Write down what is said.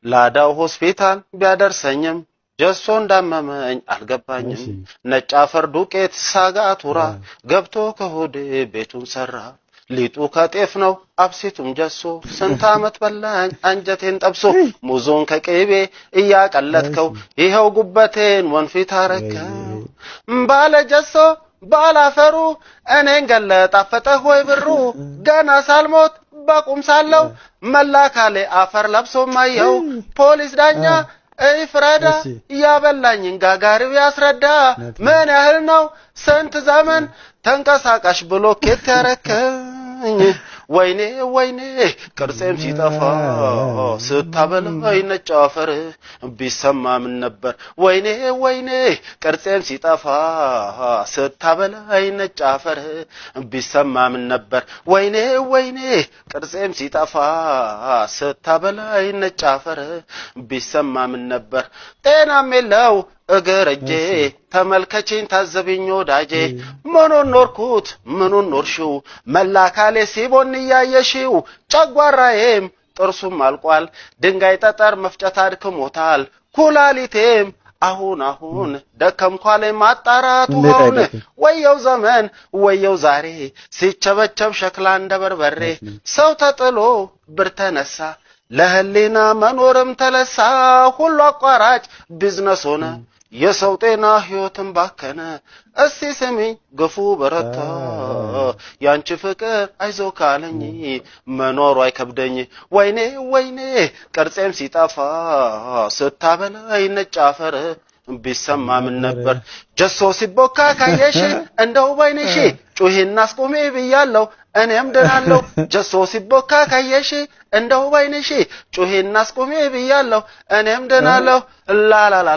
ላዳው ሆስፒታል ቢያደርሰኝም ጀሶ እንዳመመኝ አልገባኝም ነጭ አፈር ዱቄት ሳጋቱራ ገብቶ ከሆዴ ቤቱን ሰራ ሊጡ ከጤፍ ነው አብሲቱም ጀሶ ስንት አመት በላኝ አንጀቴን ጠብሶ ሙዞን ከቅቤ እያቀለጥከው ይሄው ጉበቴን ወንፊት አረከው ባለ ጀሶ ባላፈሩ እኔን ገለጣፈጠህ ወይ ብሩ ገና ሳልሞት በቁም ሳለው መላካሌ አፈር ለብሶ ማየው ፖሊስ ዳኛ ፍራዳ ያበላኝን ጋጋሪው ያስረዳ ምን ያህል ነው ስንት ዘመን ተንቀሳቃሽ ብሎኬት ያረከኝ ወይኔ ወይኔ ቅርጼም ሲጠፋ ስታበላኝ ነጭ አፈር ቢሰማ ምን ነበር ወይኔ ወይኔ ቅርጼም ሲጠፋ ስታበላኝ ነጭ አፈር ቢሰማ ምን ነበር ወይኔ ወይኔ ቅርጼም ሲጠፋ ስታበላኝ ነጭ አፈር ቢሰማ ምን ነበር ጤናም የለው እገረጄ ተመልከቺኝ ታዘብኝ ወዳጄ ምኑን ኖርኩት ምኑን ኖርሽው መላካሌ ሲቦን ያየሽው ጨጓራዬም ጥርሱም አልቋል ድንጋይ ጠጠር መፍጨት አድክሞታል ኩላሊቴም አሁን ደከምኳል ማጣራት ሆነ ወየው ዘመን ወየው ዛሬ ሲቸበቸብ ሸክላ እንደበርበሬ ሰው ተጥሎ ብር ተነሳ ለህሊና መኖርም ተለሳ ሁሉ አቋራጭ ቢዝነስ ሆነ የሰው ጤና ህይወትን ባከነ እስቲ ስሚ ግፉ በረታ ያንቺ ፍቅር አይዞ ካለኝ መኖሩ አይከብደኝ ወይኔ ወይኔ ቅርጼም ሲጠፋ ስታበላኝ ነጭ አፈር ቢሰማ ምን ነበር ጀሶ ሲቦካ ካየሽ እንደው ባይነሽ ጩሂና አስቆሜ ብያለሁ እኔም ደናለሁ ጀሶ ሲቦካ ካየሽ እንደው ባይነሽ ጩሂና አስቆሜ ብያለሁ እኔም ደናለሁ ላላላ